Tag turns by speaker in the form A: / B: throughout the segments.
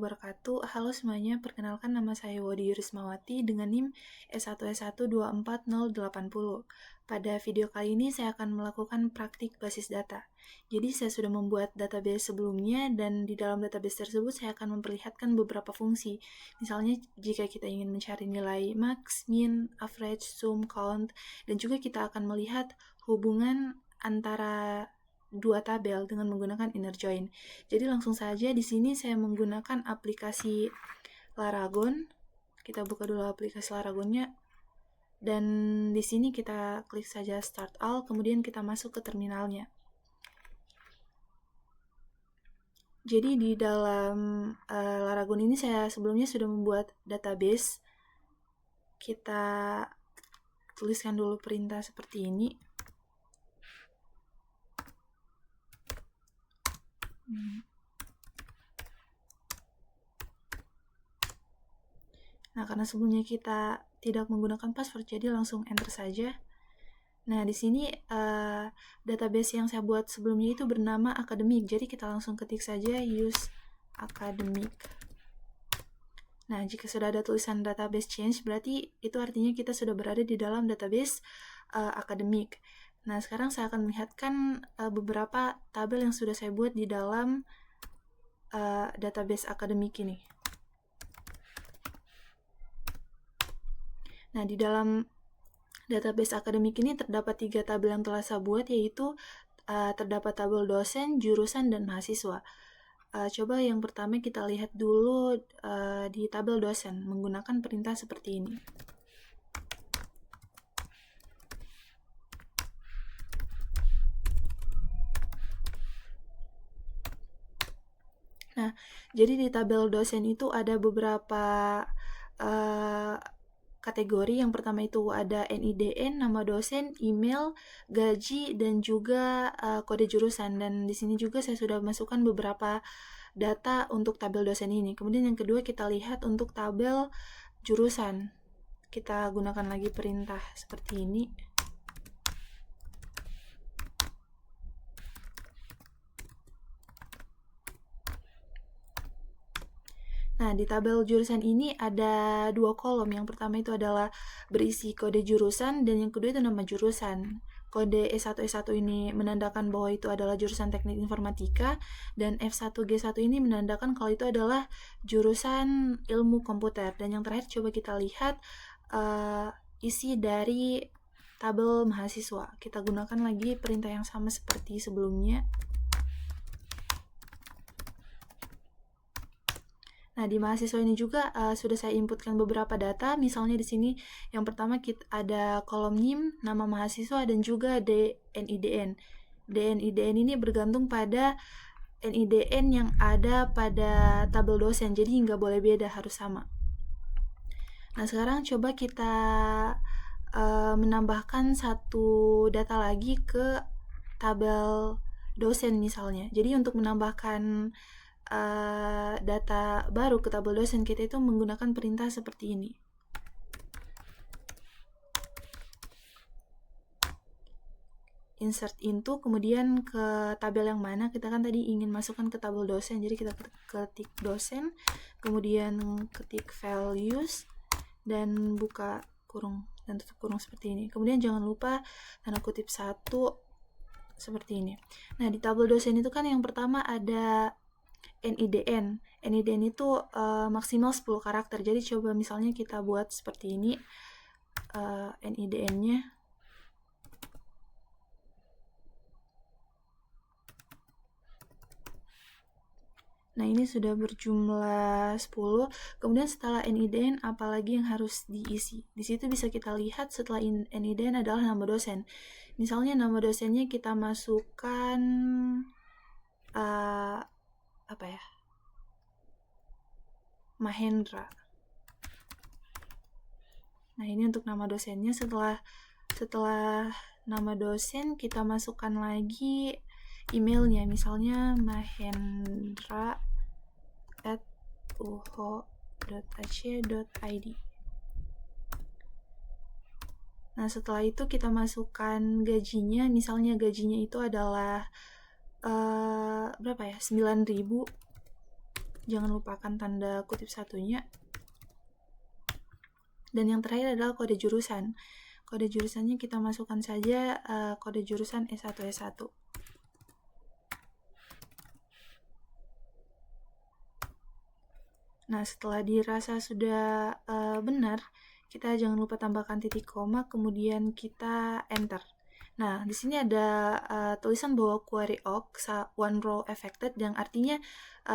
A: wabarakatuh. Halo semuanya, perkenalkan nama saya Wodi Yurismawati dengan NIM S1S1240080. Pada video kali ini saya akan melakukan praktik basis data. Jadi saya sudah membuat database sebelumnya dan di dalam database tersebut saya akan memperlihatkan beberapa fungsi. Misalnya jika kita ingin mencari nilai max, min, average, sum, count, dan juga kita akan melihat hubungan antara dua tabel dengan menggunakan inner join. Jadi langsung saja di sini saya menggunakan aplikasi Laragon. Kita buka dulu aplikasi Laragonnya. Dan di sini kita klik saja Start All, kemudian kita masuk ke terminalnya. Jadi di dalam Laragon ini saya sebelumnya sudah membuat database. Kita tuliskan dulu perintah seperti ini. Nah, karena sebelumnya kita tidak menggunakan password, jadi langsung enter saja. Nah, di sini database yang saya buat sebelumnya itu bernama Academic, jadi kita langsung ketik saja use academic. Nah, jika sudah ada tulisan database change, berarti itu artinya kita sudah berada di dalam database Academic. Nah, sekarang saya akan melihatkan beberapa tabel yang sudah saya buat di dalam database Academic ini. Nah, di dalam database Academic ini terdapat 3 tabel yang telah saya buat, yaitu terdapat tabel dosen, jurusan, dan mahasiswa. Coba yang pertama kita lihat dulu di tabel dosen menggunakan perintah seperti ini. Nah, jadi di tabel dosen itu ada beberapa kategori. Yang pertama itu ada NIDN, nama dosen, email, gaji, dan juga kode jurusan. Dan di sini juga saya sudah masukkan beberapa data untuk tabel dosen ini. Kemudian yang kedua kita lihat untuk tabel jurusan. Kita gunakan lagi perintah seperti ini. Nah, di tabel jurusan ini ada 2 kolom. Yang pertama itu adalah berisi kode jurusan dan yang kedua itu nama jurusan. Kode E1E1 ini menandakan bahwa itu adalah jurusan teknik informatika dan F1G1 ini menandakan kalau itu adalah jurusan ilmu komputer. Dan yang terakhir coba kita lihat isi dari tabel mahasiswa. Kita gunakan lagi perintah yang sama seperti sebelumnya. Nah, di mahasiswa ini juga sudah saya inputkan beberapa data. Misalnya di sini yang pertama kita ada kolom NIM, nama mahasiswa, dan juga DNIDN. DNIDN ini bergantung pada NIDN yang ada pada tabel dosen, jadi nggak boleh beda, harus sama. Nah, sekarang coba kita menambahkan satu data lagi ke tabel dosen misalnya. Jadi untuk menambahkan data baru ke tabel dosen kita itu menggunakan perintah seperti ini. Insert into, kemudian ke tabel yang mana kita kan tadi ingin masukkan ke tabel dosen, jadi kita ketik dosen, kemudian ketik values dan buka kurung dan tutup kurung seperti ini. Kemudian jangan lupa tanda kutip 1 seperti ini. Nah, di tabel dosen itu kan yang pertama ada NIDN. NIDN itu maksimal 10 karakter. Jadi coba misalnya kita buat seperti ini NIDN-nya. Nah, ini sudah berjumlah 10. Kemudian setelah NIDN apalagi yang harus diisi? Di situ bisa kita lihat setelah NIDN adalah nama dosen. Misalnya nama dosennya kita masukkan Mahendra. Nah, ini untuk nama dosennya. Setelah nama dosen kita masukkan lagi emailnya, misalnya mahendra@uho.ac.id. Nah, setelah itu kita masukkan gajinya, misalnya gajinya itu adalah berapa ya? 9.000. Jangan lupakan tanda kutip satunya. Dan yang terakhir adalah kode jurusan. Kode jurusannya kita masukkan saja kode jurusan S1 S1. Nah, setelah dirasa sudah benar, kita jangan lupa tambahkan titik koma, kemudian kita enter. Nah, di sini ada tulisan bahwa query awk one row affected, yang artinya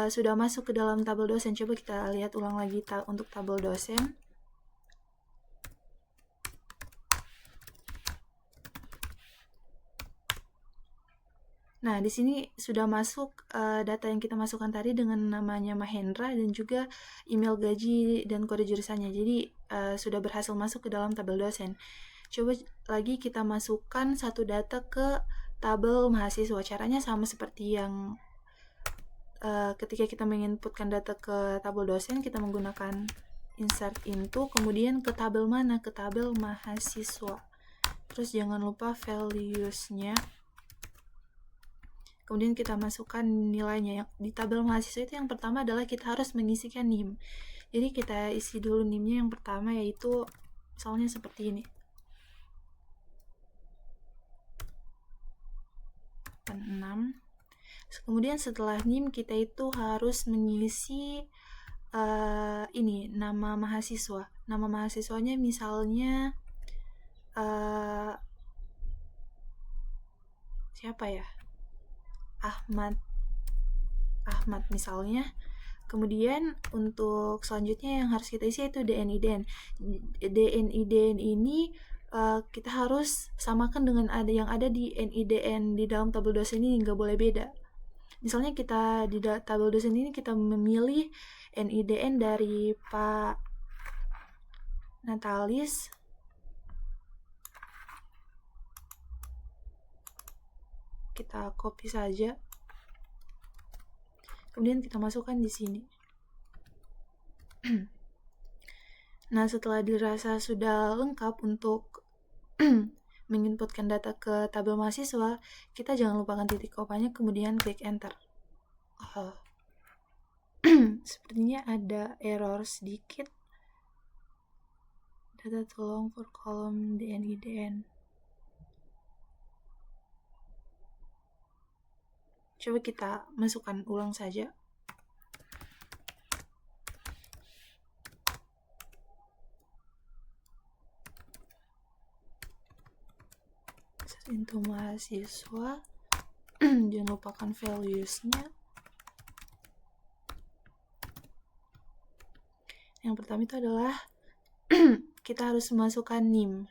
A: sudah masuk ke dalam tabel dosen. Coba kita lihat ulang lagi untuk tabel dosen. Nah, di sini sudah masuk data yang kita masukkan tadi dengan namanya Mahendra dan juga email gaji dan kode jurusannya. Jadi sudah berhasil masuk ke dalam tabel dosen. Coba lagi kita masukkan satu data ke tabel mahasiswa. Caranya sama seperti yang ketika kita menginputkan data ke tabel dosen, kita menggunakan insert into, kemudian ke tabel mana? Ke tabel mahasiswa. Terus jangan lupa values-nya. Kemudian kita masukkan nilainya. Yang di tabel mahasiswa itu yang pertama adalah kita harus mengisikan NIM. Jadi kita isi dulu NIM-nya yang pertama, yaitu misalnya seperti ini. 6. Kemudian setelah NIM kita itu harus mengisi ini nama mahasiswa. Nama mahasiswanya misalnya siapa ya? Ahmad misalnya. Kemudian untuk selanjutnya yang harus kita isi itu DNIDN. DNIDN ini kita harus samakan dengan yang ada di NIDN di dalam tabel dosen ini, nggak boleh beda. Misalnya kita di tabel dosen ini kita memilih NIDN dari Pak Natalis. Kita copy saja. Kemudian kita masukkan di sini. Nah, setelah dirasa sudah lengkap untuk menginputkan data ke tabel mahasiswa, kita jangan lupakan titik komanya, kemudian klik enter. Sepertinya ada error sedikit. Data too long for column DNIDN. Coba kita masukkan ulang saja. Untuk mahasiswa, jangan lupakan values-nya. Yang pertama itu adalah kita harus memasukkan NIM.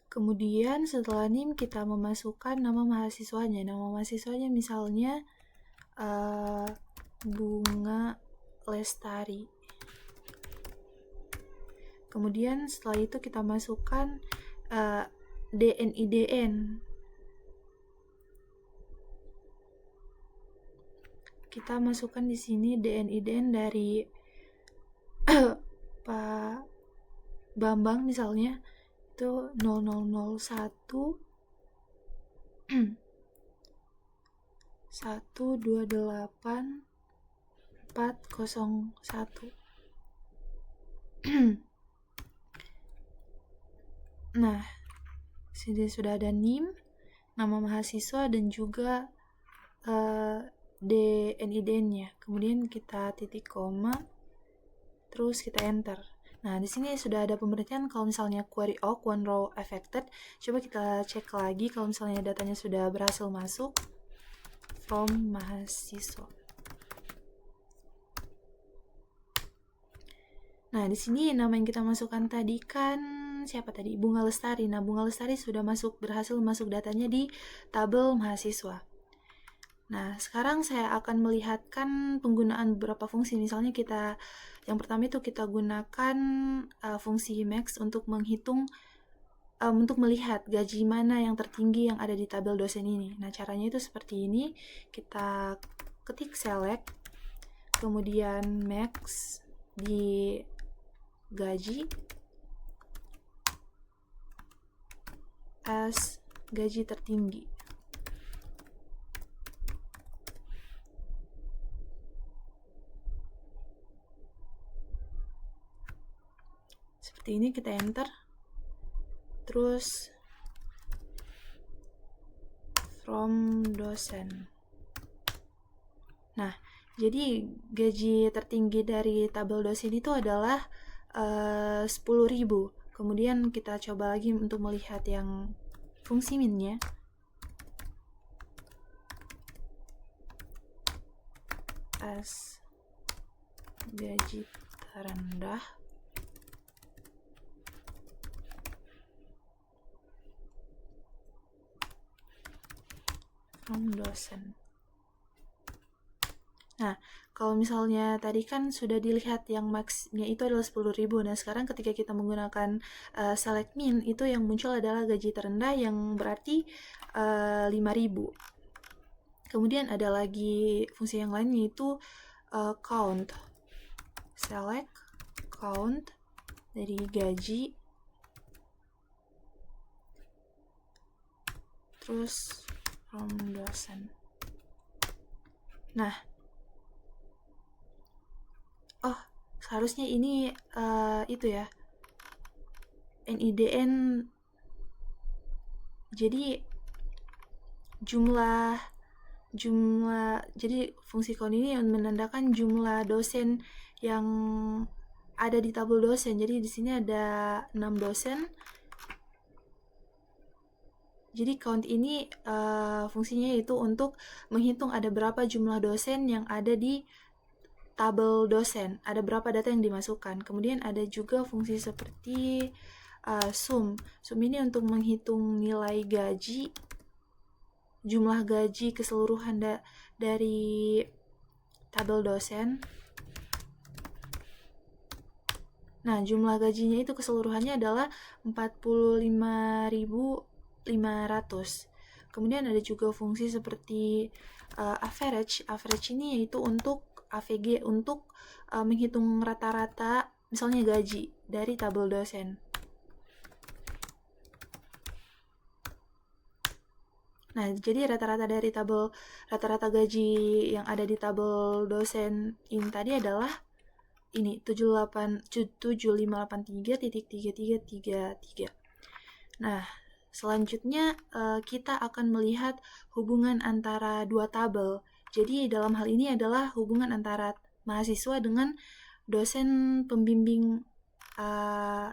A: Kemudian setelah NIM kita memasukkan nama mahasiswanya. Nama mahasiswanya misalnya Bunga Lestari. Kemudian setelah itu kita masukkan DNIDN. Kita masukkan di sini DNIDN dari Pak Bambang misalnya itu 0001 128 401. Nah, sini sudah ada NIM, nama mahasiswa, dan juga DNIDN-nya. Kemudian kita titik koma, terus kita enter. Nah, di sini sudah ada pemberitaan kalau misalnya query awk one row affected. Coba kita cek lagi kalau misalnya datanya sudah berhasil masuk from mahasiswa. Nah, di sini nama yang kita masukkan tadi kan siapa tadi? Bunga Lestari. Nah, Bunga Lestari sudah berhasil masuk datanya di tabel mahasiswa. Nah, sekarang saya akan melihatkan penggunaan beberapa fungsi. Misalnya yang pertama itu kita gunakan fungsi max untuk menghitung, untuk melihat gaji mana yang tertinggi yang ada di tabel dosen ini. Nah, caranya itu seperti ini. Kita ketik select, kemudian max di gaji as gaji tertinggi. seperti ini, kita enter. Terus from dosen. Nah, jadi gaji tertinggi dari tabel dosen itu adalah 10.000. Kemudian kita coba lagi untuk melihat yang fungsi minnya. As gaji terendah from dosen. Nah, kalau misalnya tadi kan sudah dilihat yang max-nya itu adalah 10.000. Nah, sekarang ketika kita menggunakan select min, itu yang muncul adalah gaji terendah yang berarti 5.000. Kemudian ada lagi fungsi yang lain, yaitu count. Select count dari gaji, terus from dosen. Nah, seharusnya ini itu ya, NIDN. Jadi jadi fungsi count ini menandakan jumlah dosen yang ada di tabel dosen. Jadi di sini ada 6 dosen. Jadi count ini fungsinya yaitu untuk menghitung ada berapa jumlah dosen yang ada di tabel dosen, ada berapa data yang dimasukkan. Kemudian ada juga fungsi seperti sum. Sum ini untuk menghitung nilai gaji, jumlah gaji keseluruhan dari tabel dosen. Nah, jumlah gajinya itu keseluruhannya adalah 45.500. Kemudian ada juga fungsi seperti average. Average ini yaitu untuk AVG, untuk menghitung rata-rata misalnya gaji dari tabel dosen. Nah, jadi rata-rata gaji yang ada di tabel dosen ini tadi adalah ini 7583.3333. Nah, selanjutnya kita akan melihat hubungan antara dua tabel. Jadi dalam hal ini adalah hubungan antara mahasiswa dengan dosen pembimbing,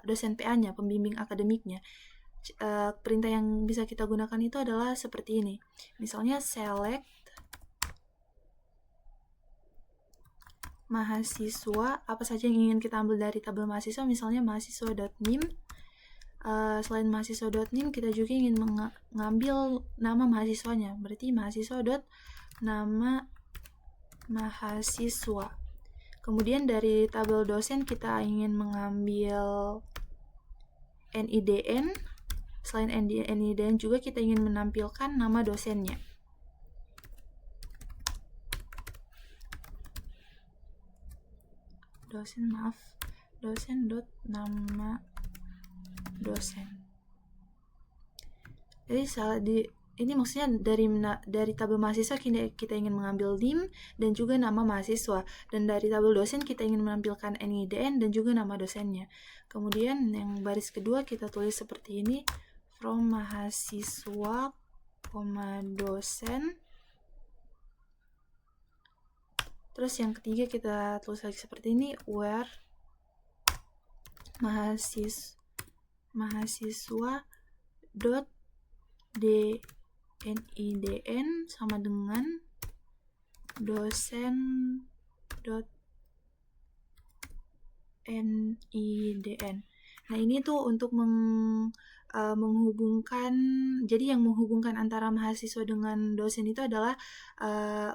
A: dosen PA-nya, pembimbing akademiknya. Perintah yang bisa kita gunakan itu adalah seperti ini. Misalnya select mahasiswa, apa saja yang ingin kita ambil dari tabel mahasiswa, misalnya mahasiswa.nim. Selain mahasiswa.nim, kita juga ingin mengambil nama mahasiswanya, berarti mahasiswa.nama mahasiswa. Kemudian dari tabel dosen kita ingin mengambil NIDN. Selain NIDN juga kita ingin menampilkan nama dosennya. Dosen.nama dosen. Jadi ini maksudnya dari tabel mahasiswa kita ingin mengambil NIM dan juga nama mahasiswa, dan dari tabel dosen kita ingin menampilkan NIDN dan juga nama dosennya. Kemudian yang baris kedua kita tulis seperti ini, from mahasiswa, dosen. Terus yang ketiga kita tulis lagi seperti ini, where mahasiswa dot NIDN sama dengan dosen dot NIDN. Nah, ini tuh untuk menghubungkan, jadi yang menghubungkan antara mahasiswa dengan dosen itu adalah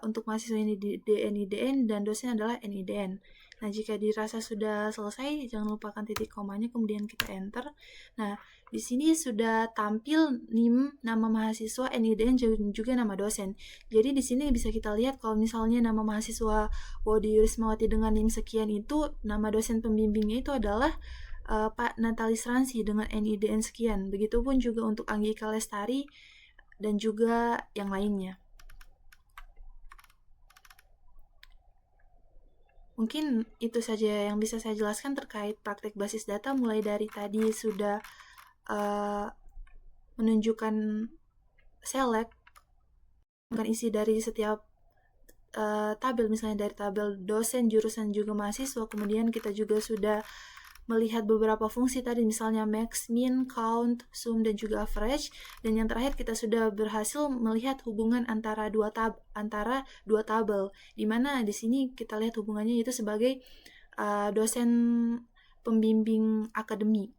A: untuk mahasiswa ini NIDN dan dosen adalah NIDN. Nah, jika dirasa sudah selesai, jangan lupakan titik komanya, kemudian kita enter. Nah, di sini sudah tampil NIM, nama mahasiswa, NIDN, juga nama dosen. Jadi di sini bisa kita lihat kalau misalnya nama mahasiswa Wody Yurismawati dengan NIM sekian itu, nama dosen pembimbingnya itu adalah Pak Natalis Ransi dengan NIDN sekian. Begitupun juga untuk Anggika Lestari dan juga yang lainnya. Mungkin itu saja yang bisa saya jelaskan terkait praktik basis data, mulai dari tadi sudah menunjukkan select, bukan isi dari setiap tabel, misalnya dari tabel dosen, jurusan, juga mahasiswa. Kemudian kita juga sudah melihat beberapa fungsi tadi, misalnya max, min, count, sum, dan juga average. Dan yang terakhir kita sudah berhasil melihat hubungan antara dua tabel, di mana di sini kita lihat hubungannya itu sebagai dosen pembimbing akademik.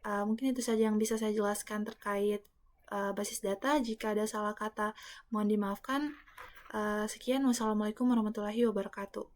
A: Mungkin itu saja yang bisa saya jelaskan terkait basis data. Jika ada salah kata, mohon dimaafkan. Sekian, wassalamualaikum warahmatullahi wabarakatuh.